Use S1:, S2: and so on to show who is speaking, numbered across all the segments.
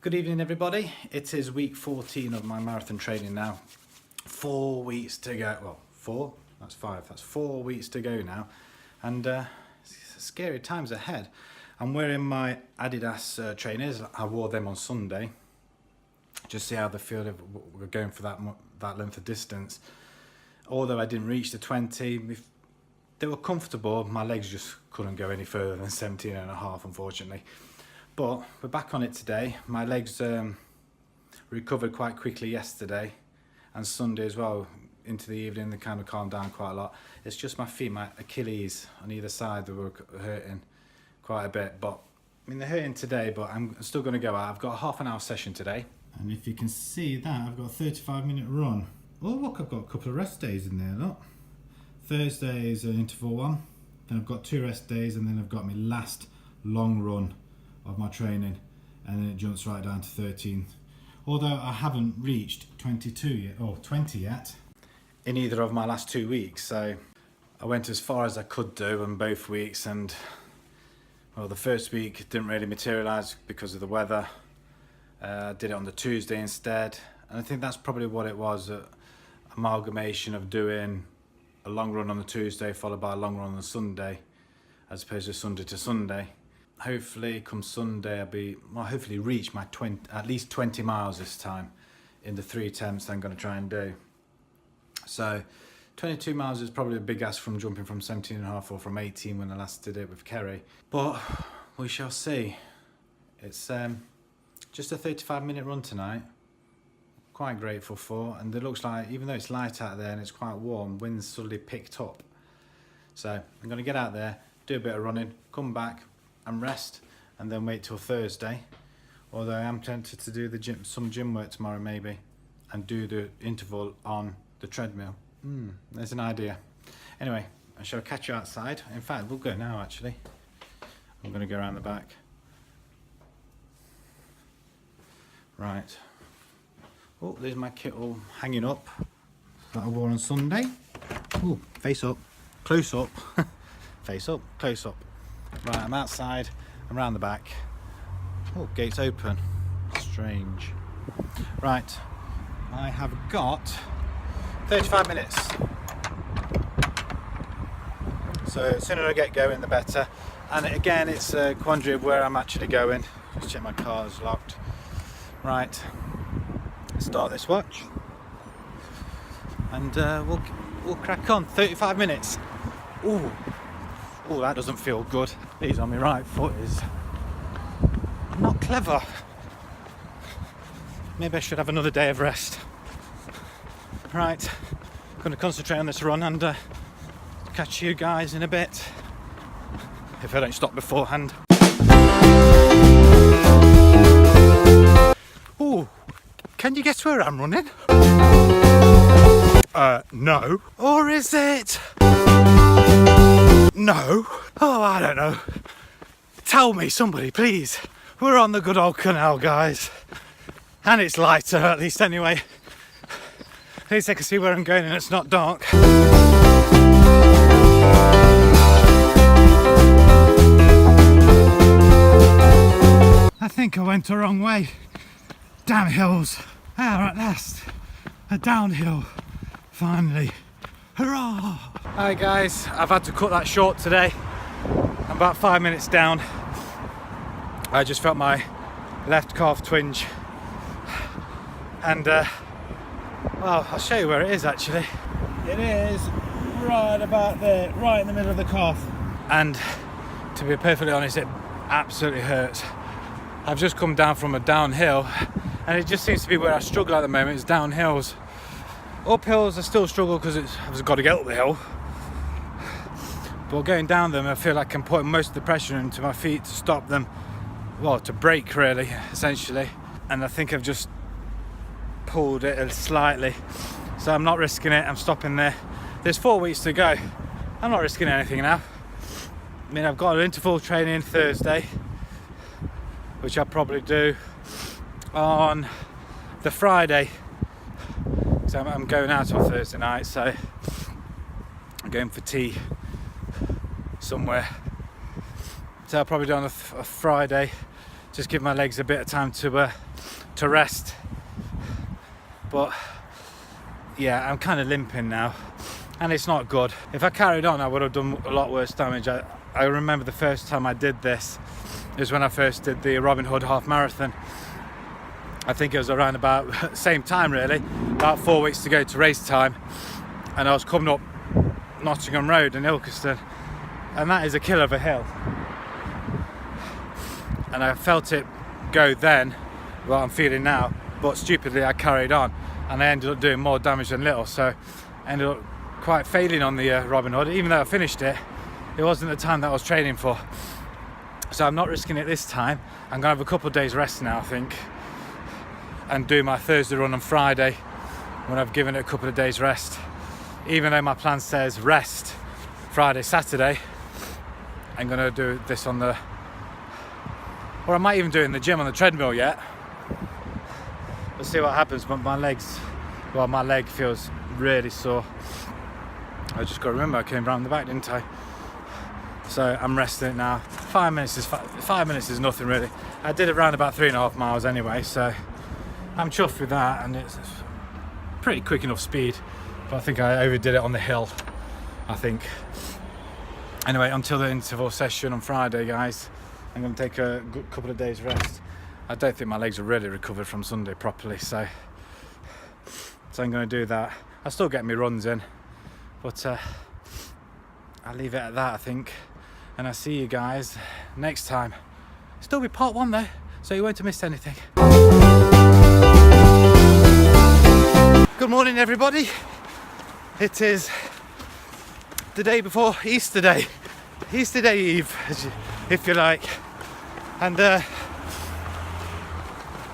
S1: Good evening everybody, it is week 14 of my marathon training now. 4 weeks to go, well 4, that's 5, that's 4 weeks to go now. And scary times ahead. I'm wearing my Adidas trainers, I wore them on Sunday. Just see how they feel if we're going for that length of distance. Although I didn't reach the 20, they were comfortable, my legs just couldn't go any further than 17.5 unfortunately. But we're back on it today. My legs recovered quite quickly yesterday and Sunday as well. Into the evening they kind of calmed down quite a lot. It's just my feet, my Achilles on either side, that were hurting quite a bit. But I mean, they're hurting today, but I'm still going to go out. I've got a half an hour session today. And if you can see that, I've got a 35-minute run. Oh look, I've got a couple of rest days in there, look. Thursday is an interval one. Then I've got 2 rest days, and then I've got my last long run of my training, and then it jumps right down to 13. Although I haven't reached 22 yet, or 20 yet, in either of my last 2 weeks. So I went as far as I could do in both weeks, and well, the first week didn't really materialise because of the weather. I did it on the Tuesday instead, and I think that's probably what it was, an amalgamation of doing a long run on the Tuesday followed by a long run on the Sunday, as opposed to Sunday to Sunday. Hopefully come Sunday I'll hopefully reach my at least 20 miles this time in the 3 attempts I'm going to try and do. So 22 miles is probably a big ask from jumping from 17.5 or from 18 when I last did it with Kerry, but we shall see. It's just a 35-minute run tonight, quite grateful for, and it looks like, even though it's light out there and it's quite warm, wind's suddenly picked up. So I'm going to get out there, do a bit of running, come back and rest, and then wait till Thursday. Although I am tempted to do some gym work tomorrow maybe, and do the interval on the treadmill. There's an idea. Anyway, I shall catch you outside. In fact, we'll go now actually. I'm going to go around the back. Right. Oh, there's my kit all hanging up that I wore on Sunday. Oh, face up, close up, face up, close up. Right, I'm outside, I'm round the back. Oh, gate's open. Strange. Right, I have got 35 minutes. So the sooner I get going, the better. And again, it's a quandary of where I'm actually going. Just check my car's locked. Right, let's start this watch. And we'll crack on. 35 minutes. Ooh. Oh, that doesn't feel good. He's on my right foot is not clever. Maybe I should have another day of rest. Right, I'm going to concentrate on this run and catch you guys in a bit, if I don't stop beforehand. Oh, can you guess where I'm running? No. Or is it? No. Oh, I don't know. Tell me, somebody, please. We're on the good old canal, guys. And it's lighter, at least anyway. At least I can see where I'm going and it's not dark. I think I went the wrong way. Damn hills. Ah, at last. A downhill. Finally. Hurrah! Hi guys, I've had to cut that short today. I'm about 5 minutes down. I just felt my left calf twinge. And well, I'll show you where it is actually. It is right about there, right in the middle of the calf. And to be perfectly honest, it absolutely hurts. I've just come down from a downhill, and it just seems to be where I struggle at the moment, is downhills. Uphills I still struggle because I've got to get up the hill. But going down them, I feel like I'm putting most of the pressure into my feet to stop them, well, to brake really, essentially. And I think I've just pulled it slightly. So I'm not risking it, I'm stopping there. There's 4 weeks to go. I'm not risking anything now. I mean, I've got an interval training Thursday, which I'll probably do on the Friday. So I'm going out on Thursday night, so I'm going for tea somewhere. So I'll probably do on a Friday, just give my legs a bit of time to rest. But yeah, I'm kind of limping now, and it's not good. If I carried on, I would have done a lot worse damage. I remember the first time I did this is when I first did the Robin Hood half marathon. I think it was around about the same time really, about 4 weeks to go to race time, and I was coming up Nottingham Road in Ilkeston, and that is a killer of a hill, and I felt it go then, what I'm feeling now, but stupidly I carried on, and I ended up doing more damage than little, so I ended up quite failing on the Robin Hood. Even though I finished it, it wasn't the time that I was training for, so I'm not risking it this time. I'm gonna have a couple of days rest now, I think, and do my Thursday run on Friday when I've given it a couple of days rest. Even though my plan says rest Friday, Saturday, I'm gonna do this on the, or I might even do it in the gym on the treadmill yet. We'll see what happens, but my legs, well, my leg feels really sore. I just got to remember I came round the back, didn't I? So I'm resting it now. 5 minutes is nothing really. I did it around about 3.5 miles anyway, so I'm chuffed with that, and it's pretty quick enough speed, but I think I overdid it on the hill, I think. Anyway, until the interval session on Friday, guys, I'm going to take a good couple of days rest. I don't think my legs are really recovered from Sunday properly, so I'm going to do that. I still get my runs in, but I'll leave it at that, I think, and I'll see you guys next time. Still be part 1 though, so you won't have missed anything. Good morning everybody. It is the day before Easter Day, Easter Day Eve, if you like, and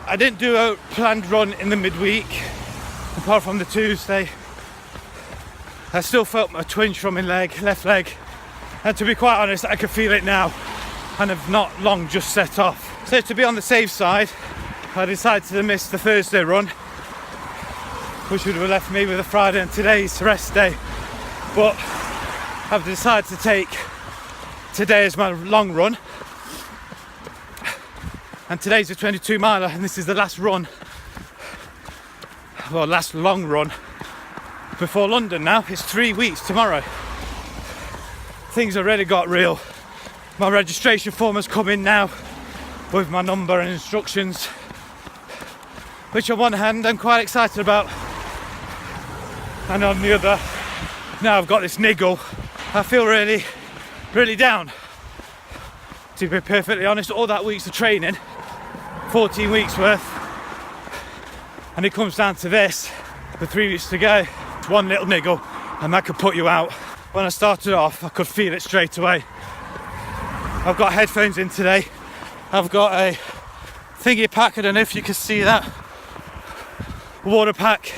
S1: I didn't do a planned run in the midweek, apart from the Tuesday. I still felt my twinge from my leg, left leg, and to be quite honest, I could feel it now, and have not long just set off. So to be on the safe side, I decided to miss the Thursday run, which would have left me with a Friday and today's rest day. But I've decided to take today as my long run, and today's a 22 miler, and this is the last run, well, last long run before London. Now it's 3 weeks tomorrow. Things already got real. My registration form has come in now with my number and instructions, which on one hand I'm quite excited about, and on the other, now I've got this niggle, I feel really down. To be perfectly honest, all that week's of training, 14 weeks worth, and it comes down to this, the 3 weeks to go. It's one little niggle and that could put you out. When I started off, I could feel it straight away. I've got headphones in today. I've got a thingy pack, I don't know if you can see that, water pack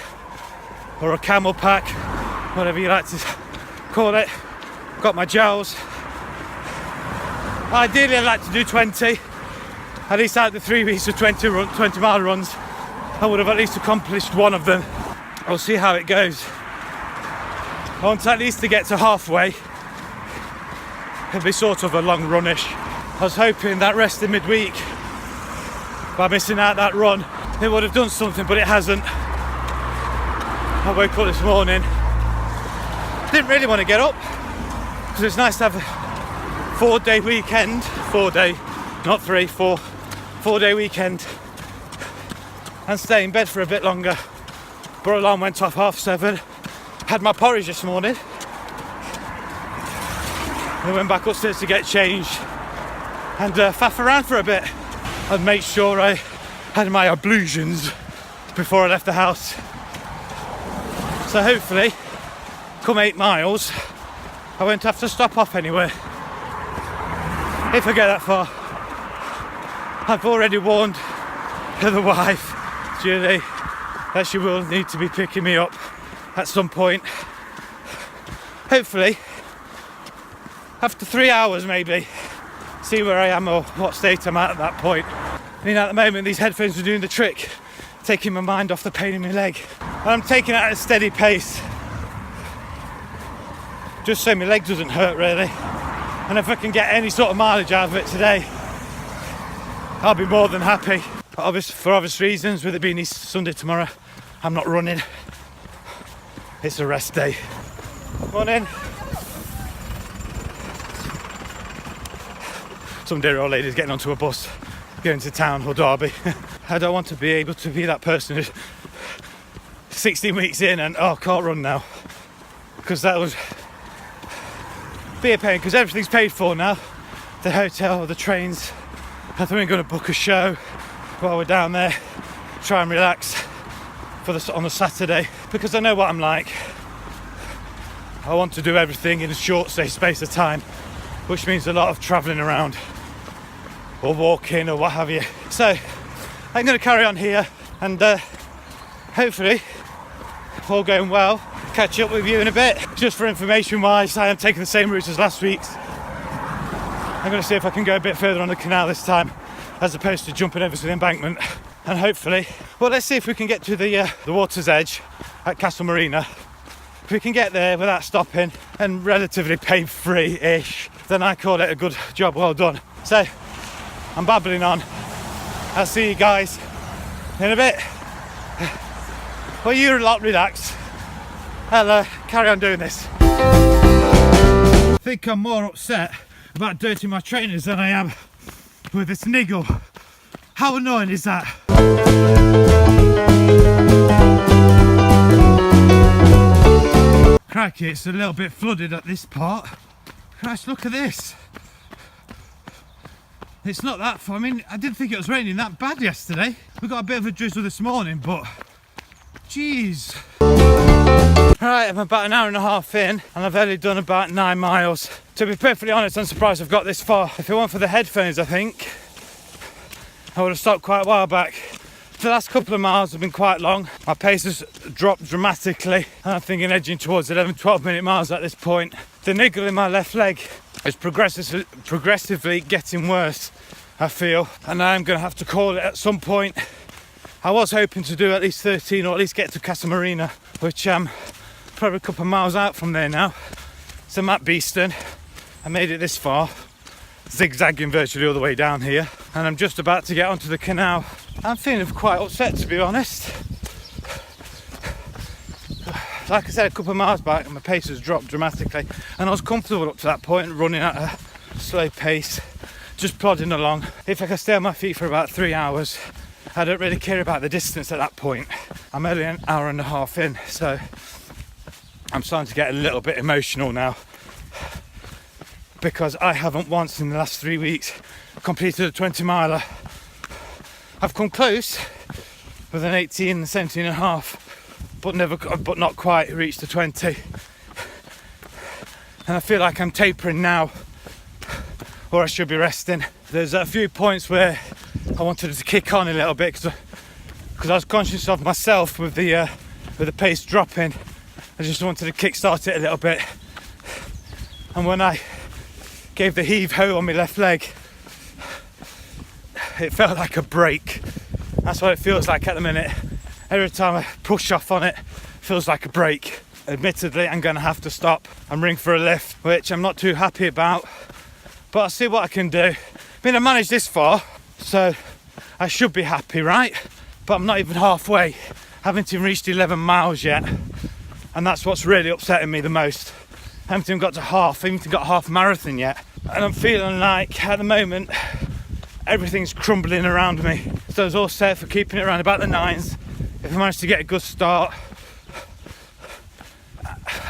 S1: or a camel pack, whatever you like to call it. Got my gels. Ideally I'd like to do 20, at least out of the 3 weeks of 20 mile runs, I would have at least accomplished one of them. We'll see how it goes. I want at least to get to halfway. It'll be sort of a long runish. I was hoping that rest in midweek, by missing out that run, it would have done something, but it hasn't. I woke up this morning, didn't really want to get up, because it's nice to have a 4-day weekend, 4 day, not 3, 4 day weekend, and stay in bed for a bit longer. But alarm went off 7:30. Had my porridge this morning. I went back upstairs to get changed and faff around for a bit and make sure I had my ablutions before I left the house. So hopefully, come 8 miles, I won't have to stop off anywhere. If I get that far. I've already warned the wife, Julie, that she will need to be picking me up at some point. Hopefully, after 3 hours maybe, see where I am or what state I'm at that point. I mean, at the moment these headphones are doing the trick, taking my mind off the pain in my leg. And I'm taking it at a steady pace, just so my leg doesn't hurt really. And if I can get any sort of mileage out of it today, I'll be more than happy. But for obvious reasons, with it being Easter Sunday tomorrow, I'm not running. It's a rest day. Morning. Some dear old lady's getting onto a bus, going to town or Derby. I don't want to be able to be that person who's 16 weeks in and, oh, can't run now. Because that would be a pain, because everything's paid for now. The hotel, the trains. I think we're going to book a show while we're down there. Try and relax on a Saturday, because I know what I'm like. I want to do everything in a short space of time, which means a lot of travelling around or walking or what have you. So I'm going to carry on here and hopefully, all going well, catch up with you in a bit. Just for information wise, I am taking the same route as last week's. I'm going to see if I can go a bit further on the canal this time, as opposed to jumping over to the embankment. And hopefully, well, let's see if we can get to the water's edge at Castle Marina. If we can get there without stopping and relatively pain-free-ish, then I call it a good job well done. So I'm babbling on. I'll see you guys in a bit. Well, you lot relax. I'll carry on doing this. I think I'm more upset about dirtying my trainers than I am with this niggle. How annoying is that? Crikey, it's a little bit flooded at this part. Christ, look at this. It's not that far. I mean, I didn't think it was raining that bad yesterday. We got a bit of a drizzle this morning, but jeez. Right, I'm about an hour and a half in and I've only done about 9 miles. To be perfectly honest, I'm surprised I've got this far. If it weren't for the headphones, I think I would have stopped quite a while back. The last couple of miles have been quite long. My pace has dropped dramatically. I'm thinking edging towards 11-12 minute miles at this point. The niggle in my left leg is progressively getting worse, I feel. And I'm going to have to call it at some point. I was hoping to do at least 13 or at least get to Castle Marina, which probably a couple of miles out from there now. So I'm at Beeston. I made it this far, zigzagging virtually all the way down here, and I'm just about to get onto the canal. I'm feeling quite upset, to be honest. Like I said, a couple of miles back, my pace has dropped dramatically, and I was comfortable up to that point, running at a slow pace, just plodding along. If I could stay on my feet for about 3 hours, I don't really care about the distance at that point. I'm only an hour and a half in, so I'm starting to get a little bit emotional now, because I haven't once in the last 3 weeks completed a 20 miler. I've come close with an 18 and 17 and a half, but not quite reached the 20. And I feel like I'm tapering now, or I should be resting. There's a few points where I wanted to kick on a little bit because I was conscious of myself with the pace dropping. I just wanted to kick-start it a little bit. And when I gave the heave-ho on my left leg, it felt like a brake. That's what it feels like at the minute. Every time I push off on it, it feels like a brake. Admittedly, I'm going to have to stop and ring for a lift, which I'm not too happy about, but I'll see what I can do. I mean, I managed this far, so I should be happy, right? But I'm not even halfway. Haven't even reached 11 miles yet, and that's what's really upsetting me the most. I haven't even got to half. I haven't even got half marathon yet, and I'm feeling like at the moment everything's crumbling around me. So I was all set for keeping it around about the 9s. If I manage to get a good start,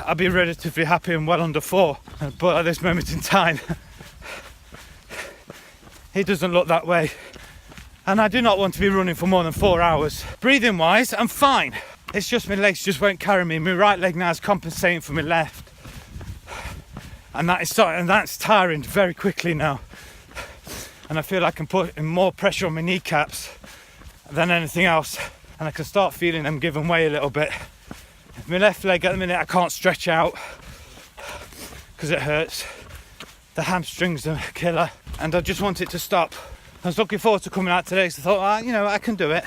S1: I'll be relatively happy and well under 4. But at this moment in time, it doesn't look that way. And I do not want to be running for more than 4 hours. Breathing wise, I'm fine. It's just my legs just won't carry me. My right leg now is compensating for my left. And that's tiring very quickly now. And I feel like I'm putting more pressure on my kneecaps than anything else. And I can start feeling them giving way a little bit. My left leg at the minute I can't stretch out because it hurts. The hamstrings are a killer, and I just want it to stop. I was looking forward to coming out today, so I thought, I can do it.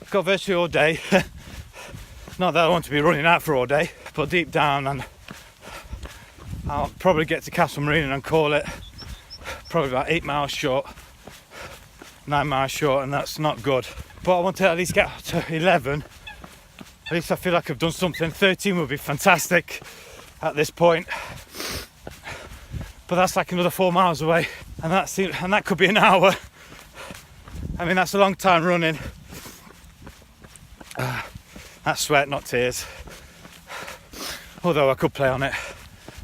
S1: I've got virtually all day. Not that I want to be running out for all day, but deep down, and I'll probably get to Castle Marina and call it probably about 8 miles short. 9 miles short, and that's not good. But I want to at least get to 11. At least I feel like I've done something. 13 would be fantastic at this point. But that's like another 4 miles away, and that could be an hour. I mean, that's a long time running. That's sweat, not tears. Although I could play on it.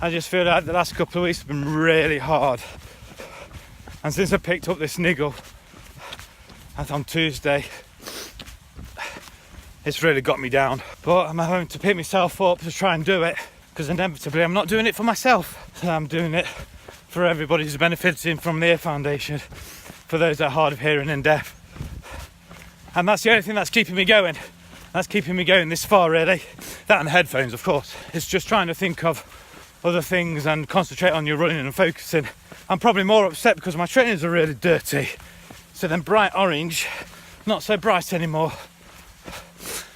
S1: I just feel like the last couple of weeks have been really hard. And since I picked up this niggle on Tuesday, it's really got me down. But I'm having to pick myself up to try and do it, because inevitably I'm not doing it for myself. I'm doing it for everybody who's benefiting from the Ear Foundation, for those that are hard of hearing and deaf. And that's the only thing that's keeping me going. That's keeping me going this far, really. That and the headphones, of course. It's just trying to think of other things and concentrate on your running and focusing. I'm probably more upset because my trainers are really dirty. So then bright orange, not so bright anymore.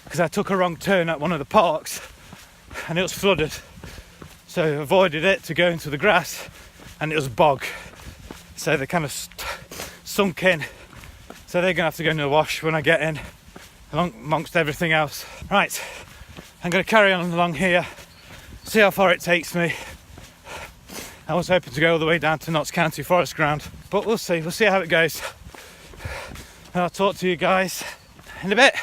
S1: Because I took a wrong turn at one of the parks and it was flooded. So I avoided it to go into the grass and it was bog. So they kind of sunk in. So they're gonna have to go into the wash when I get in, amongst everything else. Right, I'm gonna carry on along here, see how far it takes me. I was hoping to go all the way down to Notts County Forest Ground, but we'll see how it goes. And I'll talk to you guys in a bit.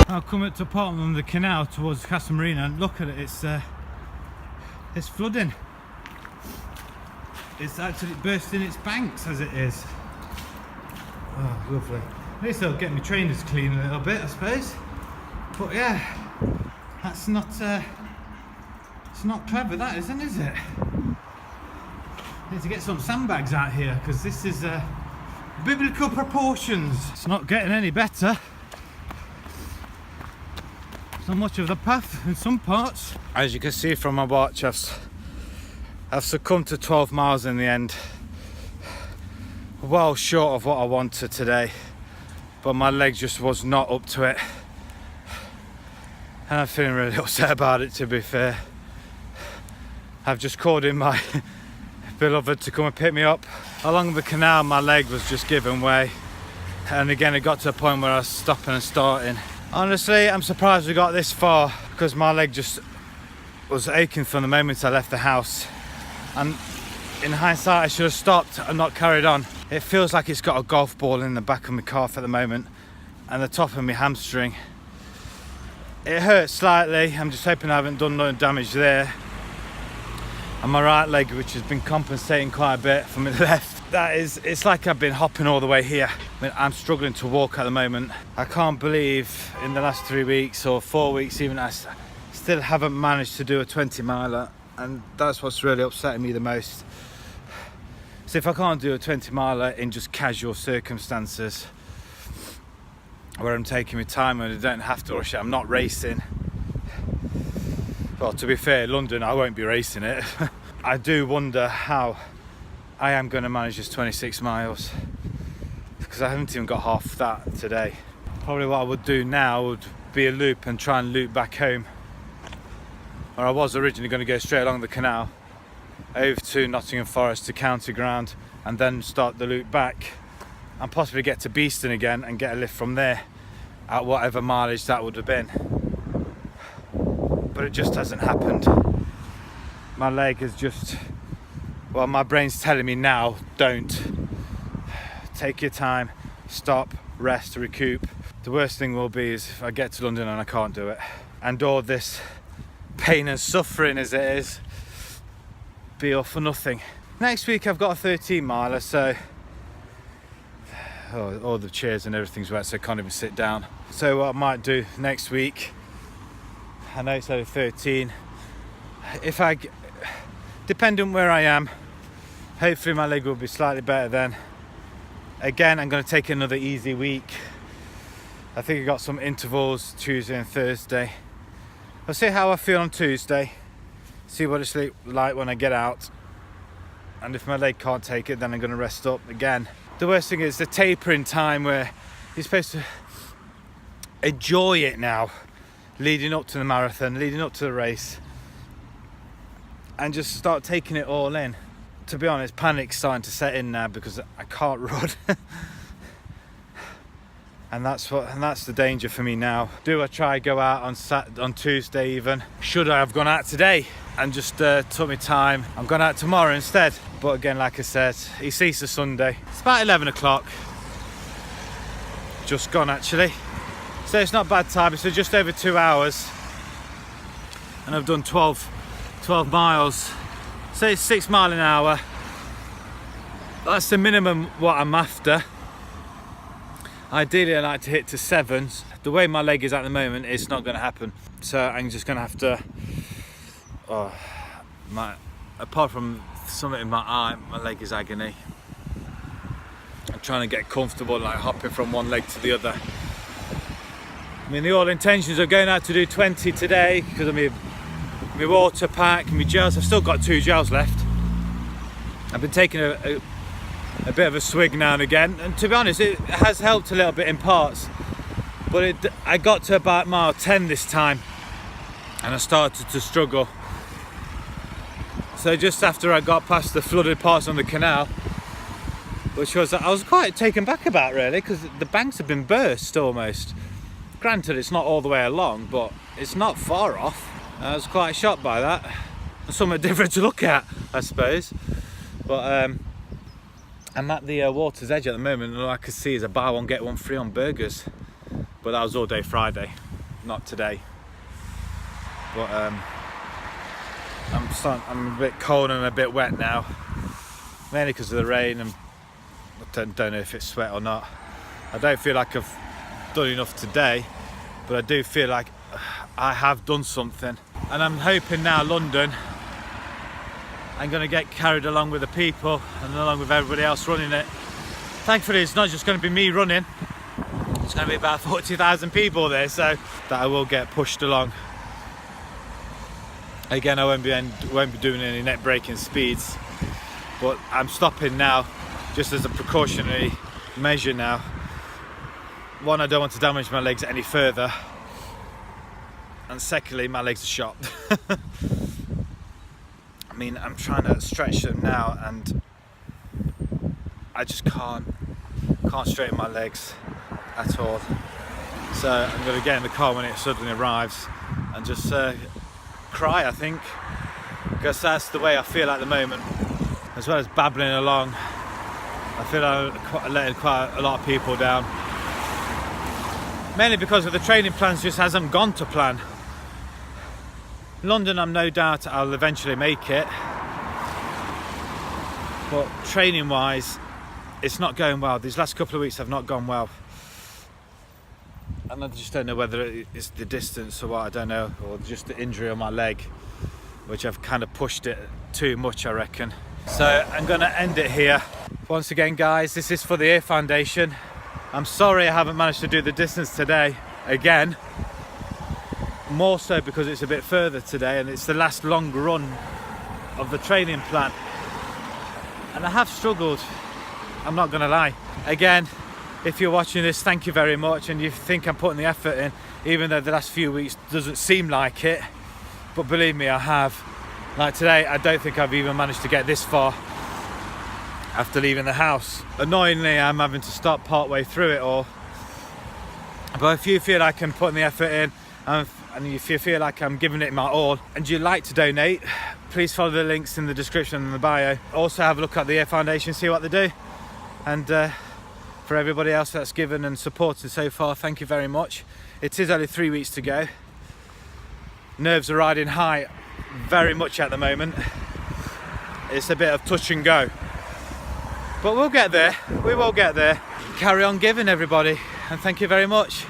S1: I'll come up to part of the canal towards Casa Marina and look at it, it's flooding. It's actually bursting its banks as it is. Oh, lovely. At least I'll get my trainers clean a little bit, I suppose. But yeah, that's not, it's not clever, that isn't, is it? Need to get some sandbags out here, because this is biblical proportions. It's not getting any better. So much of the path in some parts. As you can see from my watch, I've succumbed to 12 miles in the end. Well short of what I wanted today, but my leg just was not up to it, and I'm feeling really upset about it, to be fair. I've just called in my beloved to come and pick me up. Along the canal my leg was just giving way, and again it got to a point where I was stopping and starting. Honestly, I'm surprised we got this far, because my leg just was aching from the moment I left the house, and in hindsight I should have stopped and not carried on. It feels like it's got a golf ball in the back of my calf at the moment and the top of my hamstring. It hurts slightly. I'm just hoping I haven't done no damage there. And my right leg, which has been compensating quite a bit from my left, it's like I've been hopping all the way here. I mean, I'm struggling to walk at the moment. I can't believe in the last 3 weeks or 4 weeks even, I still haven't managed to do a 20 miler, and that's what's really upsetting me the most. So if I can't do a 20 miler in just casual circumstances, where I'm taking my time and I don't have to rush it, I'm not racing. Well, to be fair, London, I won't be racing it. I do wonder how I am going to manage this 26 miles, because I haven't even got half that today. Probably what I would do now would be a loop and try and loop back home. Or I was originally going to go straight along the canal over to Nottingham Forest to County Ground and then start the loop back and possibly get to Beeston again and get a lift from there at whatever mileage that would have been. But it just hasn't happened. My leg is just, well, my brain's telling me now, don't. Take your time, stop, rest, recoup. The worst thing will be is if I get to London and I can't do it, and all this pain and suffering as it is, be all for nothing. Next week I've got a 13 miler, so all the chairs and everything's wet, so I can't even sit down. So what I might do next week, I know it's only 13, depending on where I am, hopefully my leg will be slightly better then. Again, I'm going to take another easy week. I think I got some intervals Tuesday and Thursday. I'll see how I feel on Tuesday, see what it's like when I get out, and if my leg can't take it, then I'm going to rest up again. The worst thing is the tapering time where you're supposed to enjoy it now, leading up to the marathon, leading up to the race, and just start taking it all in. To be honest, panic's starting to set in now because I can't run. And that's the danger for me now. Do I try go out on Tuesday even? Should I have gone out today and just took me time? I'm going out tomorrow instead. But again, like I said, it's Easter Sunday. It's about 11 o'clock. Just gone actually. So it's not bad time. It's just over 2 hours. And I've done 12 miles. So it's 6 miles an hour. That's the minimum what I'm after. Ideally I like to hit to 7s. The way my leg is at the moment, it's not going to happen. So I'm just going to have to, apart from something in my eye, my leg is agony. I'm trying to get comfortable, like hopping from one leg to the other. I mean, the all intentions of going out to do 20 today because of my water pack and my gels. I've still got 2 gels left. I've been taking a bit of a swig now and again, and to be honest, it has helped a little bit in parts. But I got to about mile 10 this time, and I started to struggle. So just after I got past the flooded parts on the canal, which I was quite taken back about really, because the banks have been burst almost. Granted, it's not all the way along, but it's not far off. I was quite shocked by that. Something different to look at, I suppose. But I'm at the water's edge at the moment, and all I can see is a buy one get one free on burgers. But that was all day Friday, not today. But I'm a bit cold and a bit wet now, mainly because of the rain, and I don't know if it's sweat or not. I don't feel like I've done enough today, but I do feel like I have done something. And I'm hoping now London, I'm going to get carried along with the people and along with everybody else running it. Thankfully it's not just going to be me running, it's going to be about 40,000 people there, so that I will get pushed along. Again, I won't be doing any net braking speeds, but I'm stopping now just as a precautionary measure now. One, I don't want to damage my legs any further, and secondly, my legs are shot. I mean, I'm trying to stretch them now, and I just can't straighten my legs at all. So I'm going to get in the car when it suddenly arrives and just cry, I think, because that's the way I feel at the moment. As well as babbling along, I feel I'm letting quite a lot of people down. Mainly because of the training plans just hasn't gone to plan. London, I'm no doubt I'll eventually make it, but training wise it's not going well. These last couple of weeks have not gone well, and I just don't know whether it's the distance or what, I don't know, or just the injury on my leg, which I've kind of pushed it too much, I reckon. So I'm going to end it here. Once again guys, this is for the Ear Foundation. I'm sorry I haven't managed to do the distance today again. More so because it's a bit further today and it's the last long run of the training plan. And I have struggled, I'm not gonna lie. Again, if you're watching this, thank you very much, and you think I'm putting the effort in, even though the last few weeks doesn't seem like it. But believe me, I have. Like today, I don't think I've even managed to get this far after leaving the house. Annoyingly, I'm having to stop part way through it all. But if you feel like I'm putting the effort in, and if you feel like I'm giving it my all and you'd like to donate, please follow the links in the description and the bio. Also have a look at the Ear Foundation, see what they do. And for everybody else that's given and supported so far, thank you very much. It is only 3 weeks to go. Nerves are riding high very much at the moment. It's a bit of touch and go, but we'll get there. We will get there. Carry on giving, everybody, and thank you very much.